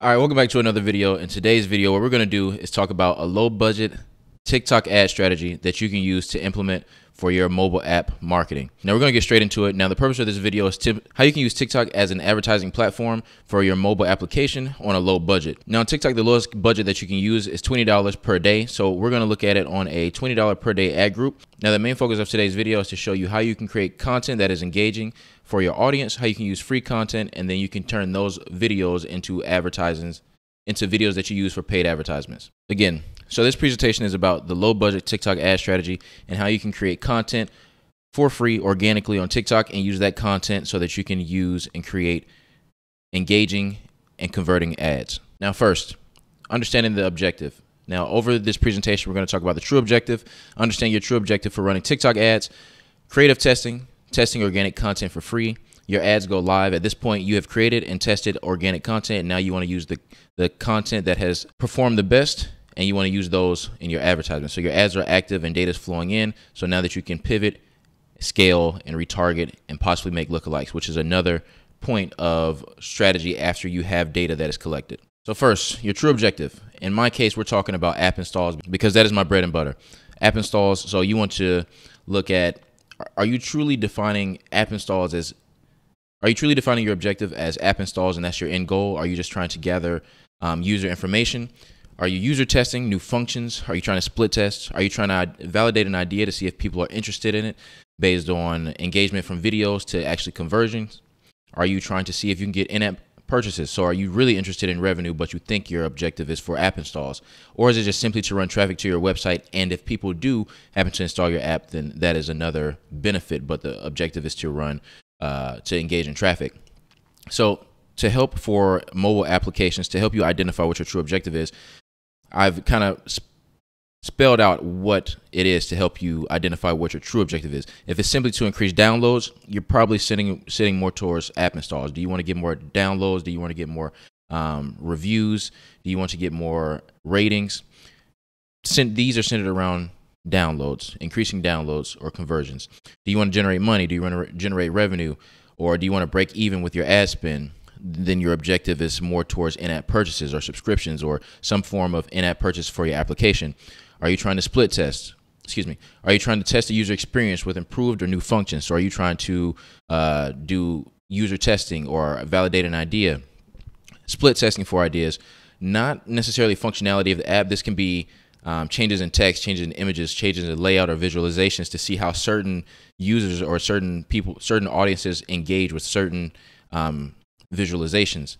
All right, welcome back to another video. In today's video, what we're going to do is talk about a low budget TikTok ad strategy that you can use to implement for your mobile app marketing. Now we're going to get straight into it. Now the purpose of this video is how you can use TikTok as an advertising platform for your mobile application on a low budget. Now on TikTok, the lowest budget that you can use is $20 per day. So we're going to look at it on a $20 per day ad group. Now the main focus of today's video is to show you how you can create content that is engaging for your audience, how you can use free content, and then you can turn those videos into videos that you use for paid advertisements. Again, so this presentation is about the low budget TikTok ad strategy and how you can create content for free organically on TikTok and use that content so that you can use and create engaging and converting ads. Now first, understanding the objective. Now over this presentation, we're going to talk about the true objective, understand your true objective for running TikTok ads, creative testing organic content for free. Your ads go live. At this point, you have created and tested organic content. And now you want to use the content that has performed the best, and you want to use those in your advertisement. So your ads are active and data is flowing in. So now that you can pivot, scale, and retarget and possibly make lookalikes, which is another point of strategy after you have data that is collected. So first, your true objective. In my case, we're talking about app installs because that is my bread and butter. App installs. So you want to look at, are you truly defining app installs as Are you truly defining your objective as app installs and that's your end goal? Are you just trying to gather user information? Are you user testing new functions? Are you trying to split test? Are you trying to validate an idea to see if people are interested in it based on engagement from videos to actually conversions? Are you trying to see if you can get in-app purchases? So are you really interested in revenue, but you think your objective is for app installs? Or is it just simply to run traffic to your website? And if people do happen to install your app, then that is another benefit, but the objective is to run to engage in traffic. So to help for mobile applications, to help you identify what your true objective is, I've kind of spelled out what it is to help you identify what your true objective is. If it's simply to increase downloads, you're probably sitting more towards app installs. Do you want to get more downloads? Do you want to get more reviews? Do you want to get more ratings? These are centered around downloads, increasing downloads or conversions. Do you want to generate money? Do you want to generate revenue? Or do you want to break even with your ad spend? Then your objective is more towards in-app purchases or subscriptions or some form of in-app purchase for your application. Are you trying to split test? Are you trying to test the user experience with improved or new functions? So are you trying to do user testing or validate an idea? Split testing for ideas, not necessarily functionality of the app. This can be changes in text, changes in images, changes in layout or visualizations to see how certain users or certain people, certain audiences engage with certain visualizations.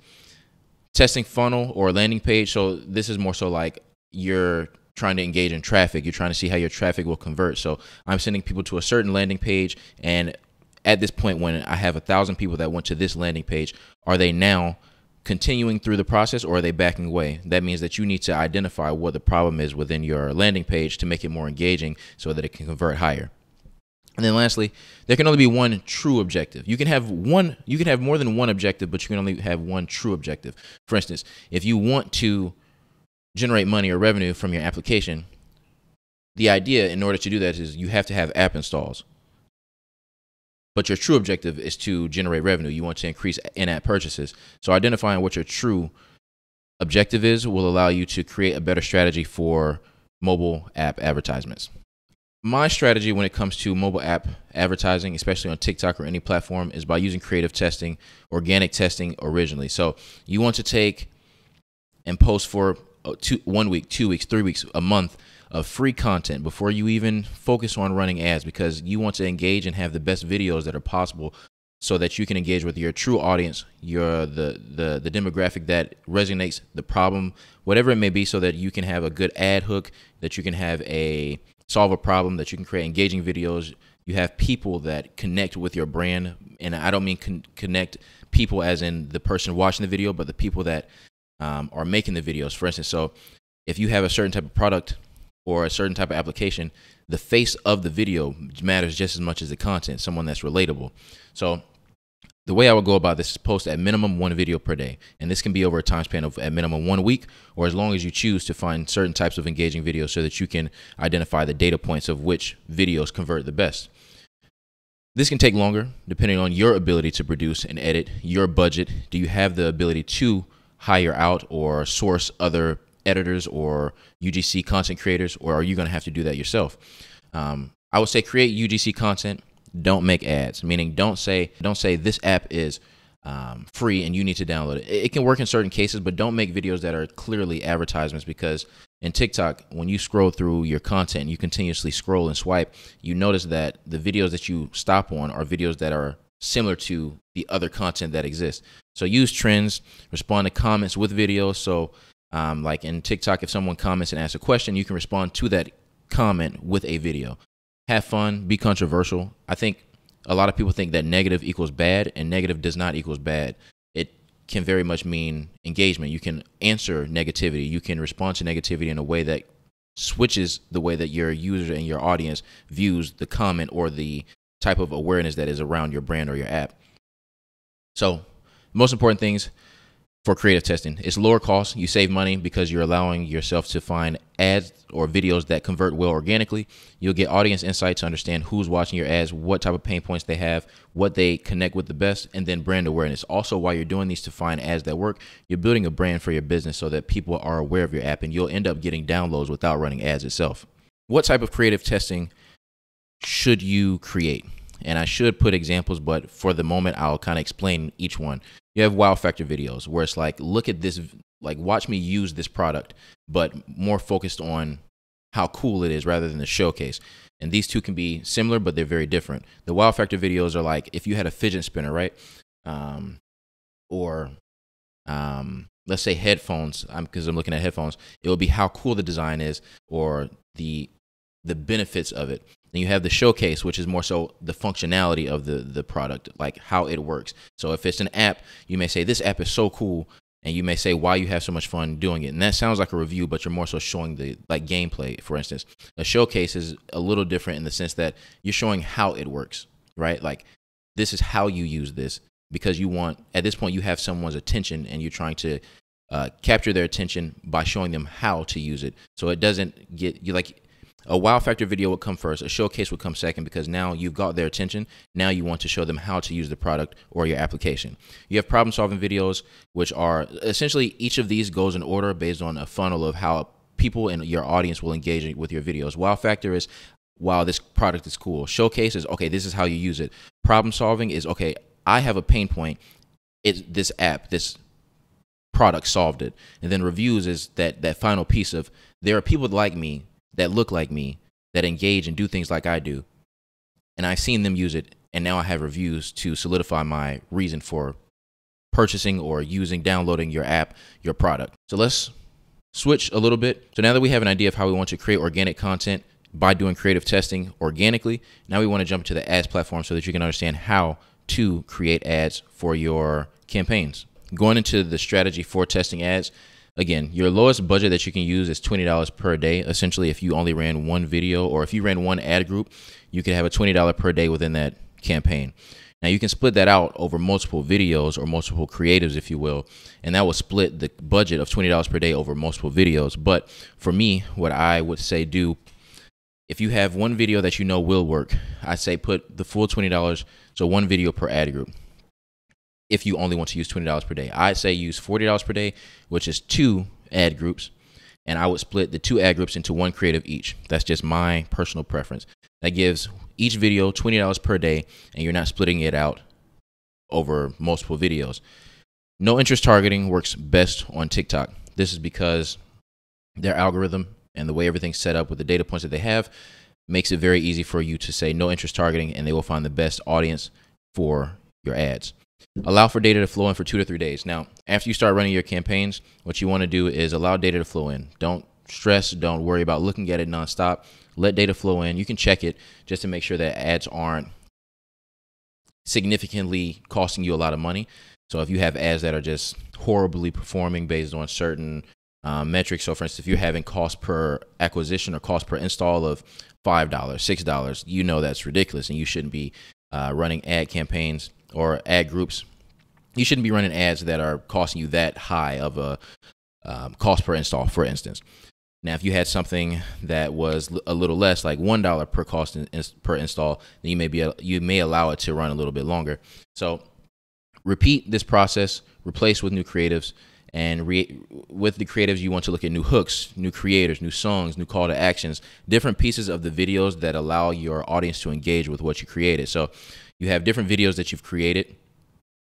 Testing funnel or landing page. So this is more so like you're trying to engage in traffic. You're trying to see how your traffic will convert. So I'm sending people to a certain landing page, and at this point when I have 1,000 people that went to this landing page, are they now continuing through the process or are they backing away? That means that you need to identify what the problem is within your landing page to make it more engaging so that it can convert higher. And then lastly, there can only be one true objective. You can have more than one objective, but you can only have one true objective. For instance, if you want to generate money or revenue from your application, the idea in order to do that is you have to have app installs. But your true objective is to generate revenue. You want to increase in-app purchases. So identifying what your true objective is will allow you to create a better strategy for mobile app advertisements. My strategy when it comes to mobile app advertising, especially on TikTok or any platform, is by using creative testing, organic testing originally. So you want to take and post for 1 week, 2 weeks, 3 weeks, a month of free content before you even focus on running ads, because you want to engage and have the best videos that are possible so that you can engage with your true audience, the demographic that resonates, the problem, whatever it may be, so that you can have a good ad hook, that you can solve a problem, that you can create engaging videos. You have people that connect with your brand, and I don't mean connect people as in the person watching the video, but the people that are making the videos. For instance, so if you have a certain type of product or a certain type of application, the face of the video matters just as much as the content, someone that's relatable. So the way I would go about this is post at minimum 1 video per day. And this can be over a time span of at minimum 1 week, or as long as you choose to find certain types of engaging videos so that you can identify the data points of which videos convert the best. This can take longer depending on your ability to produce and edit, your budget. Do you have the ability to hire out or source other editors or UGC content creators, or are you going to have to do that yourself? I would say create UGC content. Don't make ads, meaning don't say this app is free and you need to download it. It can work in certain cases, but don't make videos that are clearly advertisements, because in TikTok, when you scroll through your content, you continuously scroll and swipe, you notice that the videos that you stop on are videos that are similar to the other content that exists. So use trends, respond to comments with videos. So like in TikTok, if someone comments and asks a question, you can respond to that comment with a video. Have fun, be controversial. I think a lot of people think that negative equals bad, and negative does not equals bad. It can very much mean engagement. You can answer negativity. You can respond to negativity in a way that switches the way that your user and your audience views the comment or the type of awareness that is around your brand or your app. So most important things for creative testing, it's lower cost. You save money because you're allowing yourself to find ads or videos that convert well organically. You'll get audience insight to understand who's watching your ads, what type of pain points they have, what they connect with the best, and then brand awareness. Also, while you're doing these to find ads that work, you're building a brand for your business so that people are aware of your app, and you'll end up getting downloads without running ads itself. What type of creative testing should you create? And I should put examples, but for the moment, I'll kind of explain each one. You have wow factor videos where it's like, look at this, like watch me use this product, but more focused on how cool it is rather than the showcase. And these two can be similar, but they're very different. The wow factor videos are like if you had a fidget spinner, right? Let's say headphones, because I'm looking at headphones, it will be how cool the design is or the benefits of it. Then you have the showcase, which is more so the functionality of the product, like how it works. So if it's an app, you may say, this app is so cool, and you may say why you have so much fun doing it. And that sounds like a review, but you're more so showing the like gameplay, for instance. A showcase is a little different in the sense that you're showing how it works, right? Like this is how you use this, because you want, at this point, you have someone's attention and you're trying to capture their attention by showing them how to use it. So it doesn't get you like, a wow factor video would come first, a showcase would come second, because now you've got their attention. Now you want to show them how to use the product or your application. You have problem solving videos, which are essentially each of these goes in order based on a funnel of how people in your audience will engage with your videos. Wow factor is, wow, this product is cool. Showcase is, okay, this is how you use it. Problem solving is, okay, I have a pain point. It's this app, this product solved it. And then reviews is that final piece of, there are people like me that look like me, that engage and do things like I do, and I've seen them use it, and now I have reviews to solidify my reason for purchasing or using, downloading your app, your product. So let's switch a little bit. So now that we have an idea of how we want to create organic content by doing creative testing organically, now we want to jump to the ads platform so that you can understand how to create ads for your campaigns. Going into the strategy for testing ads, again, your lowest budget that you can use is $20 per day. Essentially, if you only ran one video or if you ran one ad group, you could have a $20 per day within that campaign. Now, you can split that out over multiple videos or multiple creatives, if you will, and that will split the budget of $20 per day over multiple videos. But for me, what I would say do, if you have one video that you know will work, I'd say put the full $20, so one video per ad group. If you only want to use $20 per day, I'd say use $40 per day, which is 2 ad groups. And I would split the 2 ad groups into 1 creative each. That's just my personal preference. That gives each video $20 per day, and you're not splitting it out over multiple videos. No interest targeting works best on TikTok. This is because their algorithm and the way everything's set up with the data points that they have makes it very easy for you to say no interest targeting, and they will find the best audience for your ads. Allow for data to flow in for 2 to 3 days. Now, after you start running your campaigns, what you want to do is allow data to flow in. Don't stress. Don't worry about looking at it nonstop. Let data flow in. You can check it just to make sure that ads aren't significantly costing you a lot of money. So if you have ads that are just horribly performing based on certain metrics, so for instance, if you're having cost per acquisition or cost per install of $5, $6, you know that's ridiculous, and you shouldn't be running ad campaigns or ad groups. You shouldn't be running ads that are costing you that high of a cost per install, for instance. Now, if you had something that was a little less, like $1 per cost per install, then you may allow it to run a little bit longer. So repeat this process, replace with new creatives, And with the creatives, you want to look at new hooks, new creators, new songs, new call to actions, different pieces of the videos that allow your audience to engage with what you created. So you have different videos that you've created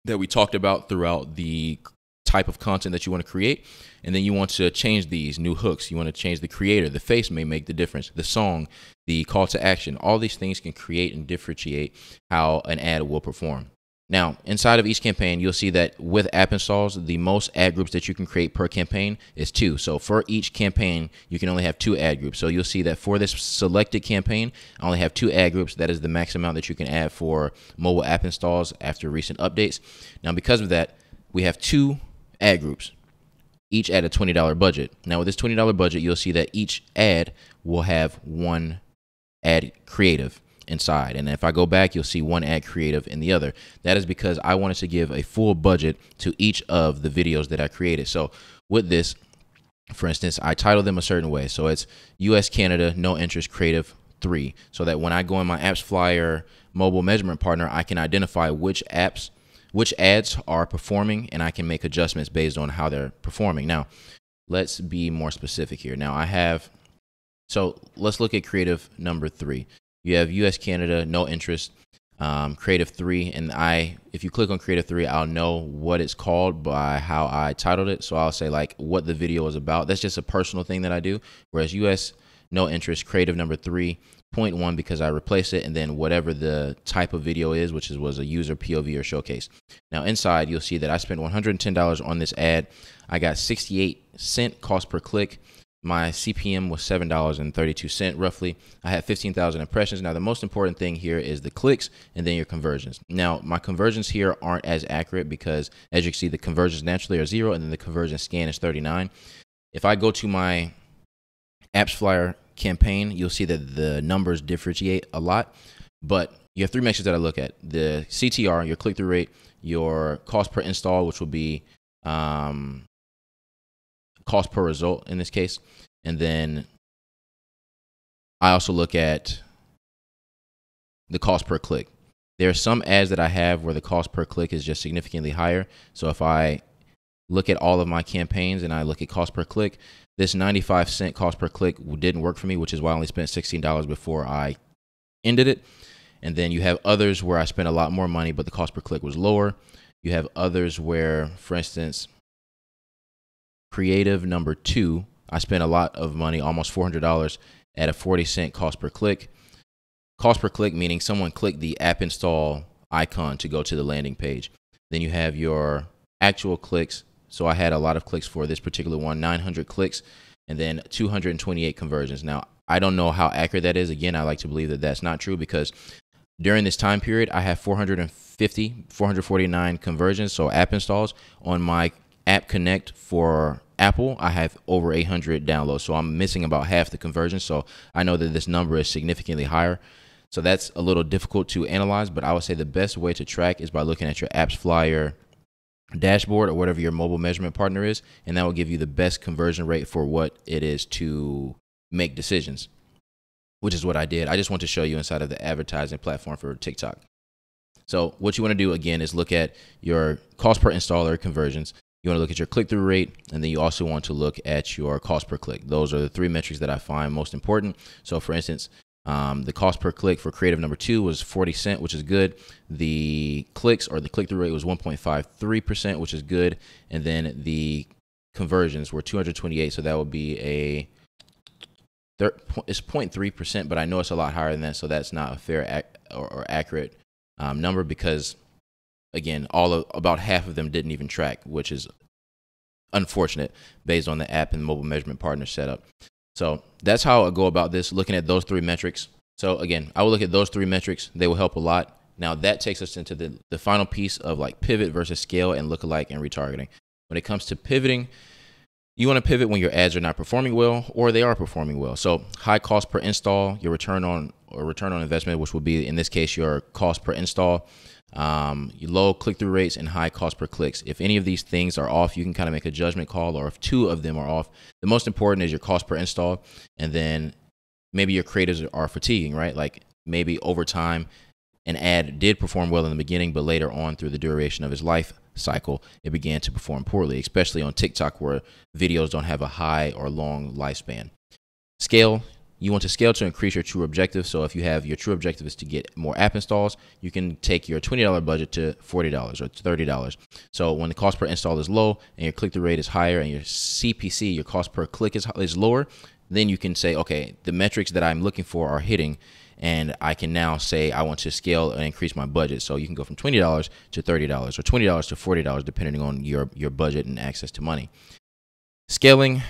that we talked about throughout the type of content that you want to create. And then you want to change these new hooks. You want to change the creator. The face may make the difference. The song, the call to action, all these things can create and differentiate how an ad will perform. Now, inside of each campaign, you'll see that with app installs, the most ad groups that you can create per campaign is 2. So for each campaign, you can only have 2 ad groups. So you'll see that for this selected campaign, I only have 2 ad groups. That is the max amount that you can add for mobile app installs after recent updates. Now, because of that, we have 2 ad groups, each at a $20 budget. Now, with this $20 budget, you'll see that each ad will have 1 ad creative inside. And if I go back, you'll see 1 ad creative in the other. That is because I wanted to give a full budget to each of the videos that I created. So with this, for instance, I titled them a certain way. So it's US, Canada, no interest, creative 3. So that when I go in my AppsFlyer mobile measurement partner, I can identify which ads are performing, and I can make adjustments based on how they're performing. Now, let's be more specific here. Now so let's look at creative number 3. You have US, Canada, no interest, creative 3. And if you click on creative 3, I'll know what it's called by how I titled it. So I'll say like what the video is about. That's just a personal thing that I do. Whereas US, no interest, creative number 3.1, because I replaced it, and then whatever the type of video is, which was a user POV or showcase. Now inside, you'll see that I spent $110 on this ad. I got 68-cent cost per click. My CPM was $7.32 roughly. I had 15,000 impressions. Now, the most important thing here is the clicks and then your conversions. Now, my conversions here aren't as accurate because, as you can see, the conversions naturally are 0, and then the conversion scan is 39. If I go to my AppsFlyer campaign, you'll see that the numbers differentiate a lot. But you have 3 metrics that I look at: the CTR, your click-through rate, your cost per install, which will be cost per result in this case. And then I also look at the cost per click. There are some ads that I have where the cost per click is just significantly higher. So if I look at all of my campaigns and I look at cost per click, this 95-cent cost per click didn't work for me, which is why I only spent $16 before I ended it. And then you have others where I spent a lot more money, but the cost per click was lower. You have others where, for instance, creative number 2, I spent a lot of money, almost $400 at a 40-cent cost per click. Cost per click meaning someone clicked the app install icon to go to the landing page. Then you have your actual clicks. So I had a lot of clicks for this particular one, 900 clicks, and then 228 conversions. Now, I don't know how accurate that is. Again, I like to believe that that's not true, because during this time period, I have 449 conversions, so app installs. On my App Connect for Apple, I have over 800 downloads, so I'm missing about half the conversion. So I know that this number is significantly higher. So that's a little difficult to analyze, but I would say the best way to track is by looking at your AppsFlyer dashboard or whatever your mobile measurement partner is, and that will give you the best conversion rate for what it is to make decisions, which is what I did. I just want to show you inside of the advertising platform for TikTok. So what you want to do again is look at your cost per installer conversions. You want to look at your click-through rate, and then you also want to look at your cost per click. Those are the 3 metrics that I find most important. So for instance, the cost per click for creative number 2 was 40 cents, which is good. The clicks or the click-through rate was 1.53%, which is good. And then the conversions were 228, so that would be it's 0.3%, but I know it's a lot higher than that, so that's not a fair or accurate number, because again, about half of them didn't even track, which is unfortunate based on the app and mobile measurement partner setup. So that's how I go about this, looking at those 3 metrics. So again, I will look at those 3 metrics. They will help a lot. Now that takes us into the final piece of like pivot versus scale and lookalike and retargeting. When it comes to pivoting, you want to pivot when your ads are not performing well or they are performing well. So high cost per install, your return on investment, which will be in this case your cost per install, low click-through rates, and high cost per clicks. If any of these things are off, you can kind of make a judgment call, or if 2 of them are off, the most important is your cost per install, and then maybe your creators are fatiguing, right? Like maybe over time, an ad did perform well in the beginning, but later on through the duration of its life cycle, it began to perform poorly, especially on TikTok where videos don't have a high or long lifespan. Scale. You want to scale to increase your true objective. So if you have your true objective is to get more app installs, you can take your $20 budget to $40 or $30. So when the cost per install is low and your click-through rate is higher and your CPC, your cost per click is lower, then you can say, okay, the metrics that I'm looking for are hitting, and I can now say I want to scale and increase my budget. So you can go from $20 to $30 or $20 to $40 depending on your budget and access to money. Scaling.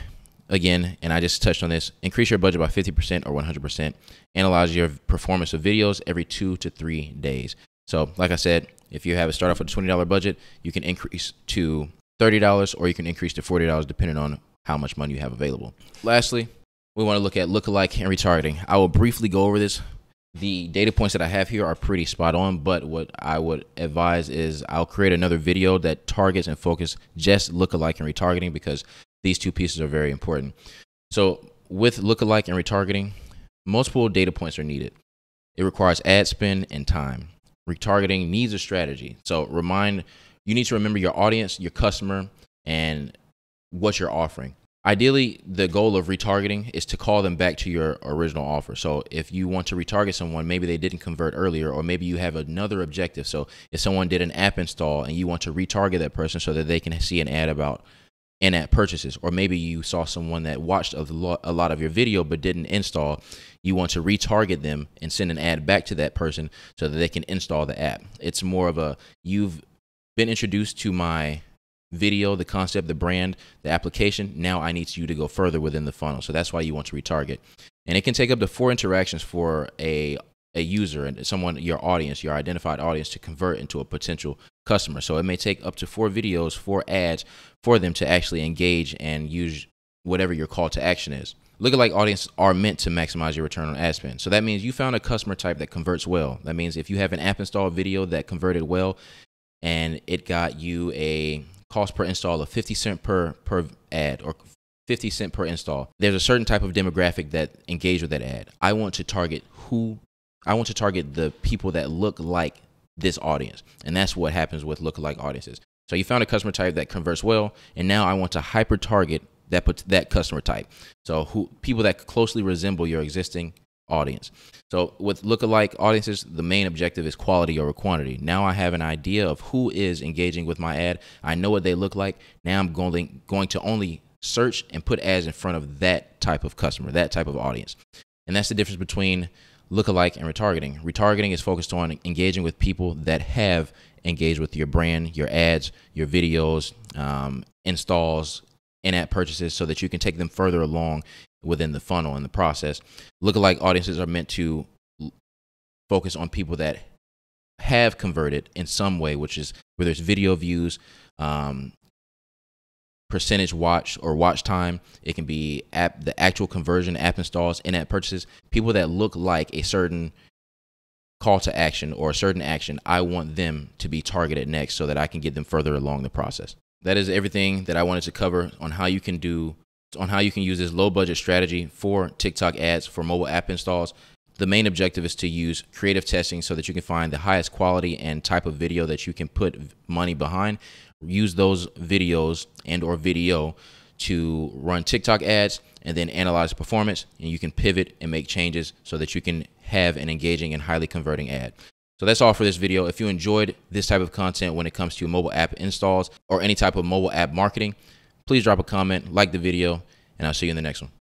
Again, and I just touched on this, increase your budget by 50% or 100%. Analyze your performance of videos every 2 to 3 days. So like I said, if you have a start off with a $20 budget, you can increase to $30 or you can increase to $40 depending on how much money you have available. Lastly, we want to look at lookalike and retargeting. I will briefly go over this. The data points that I have here are pretty spot on, but what I would advise is I'll create another video that targets and focus just lookalike and retargeting because these two pieces are very important. So with lookalike and retargeting, multiple data points are needed. It requires ad spend and time. Retargeting needs a strategy. So you need to remember your audience, your customer, and what you're offering. Ideally, the goal of retargeting is to call them back to your original offer. So if you want to retarget someone, maybe they didn't convert earlier, or maybe you have another objective. So if someone did an app install and you want to retarget that person so that they can see an ad about in-app purchases, or maybe you saw someone that watched a lot of your video but didn't install, you want to retarget them and send an ad back to that person so that they can install the app. It's more of a, you've been introduced to my video, the concept, the brand, the application. Now I need you to go further within the funnel. So that's why you want to retarget. And it can take up to 4 interactions for a user and someone, your audience, your identified audience, to convert into a potential customer. So it may take up to 4 videos, 4 ads for them to actually engage and use whatever your call to action is. Lookalike audiences are meant to maximize your return on ad spend. So that means you found a customer type that converts well. That means if you have an app install video that converted well and it got you a cost per install of 50 cents per ad or 50 cents per install, there's a certain type of demographic that engage with that ad. I want to target the people that look like this audience. And that's what happens with lookalike audiences. So you found a customer type that converts well, and now I want to hyper target that customer type. So people that closely resemble your existing audience. So with lookalike audiences, the main objective is quality over quantity. Now I have an idea of who is engaging with my ad. I know what they look like. Now I'm going to only search and put ads in front of that type of customer, that type of audience. And that's the difference between lookalike and retargeting. Retargeting is focused on engaging with people that have engaged with your brand, your ads, your videos, installs, in-app purchases, so that you can take them further along within the funnel and the process. Lookalike audiences are meant to focus on people that have converted in some way, which is whether it's video views, percentage watch or watch time. It can be the actual conversion, app installs, in-app purchases. People that look like a certain call to action or a certain action, I want them to be targeted next so that I can get them further along the process. That is everything that I wanted to cover on how you can use this low budget strategy for TikTok ads for mobile app installs. The main objective is to use creative testing so that you can find the highest quality and type of video that you can put money behind. Use those videos or video to run TikTok ads and then analyze performance, and you can pivot and make changes so that you can have an engaging and highly converting ad. So that's all for this video. If you enjoyed this type of content when it comes to mobile app installs or any type of mobile app marketing, please drop a comment, like the video, and I'll see you in the next one.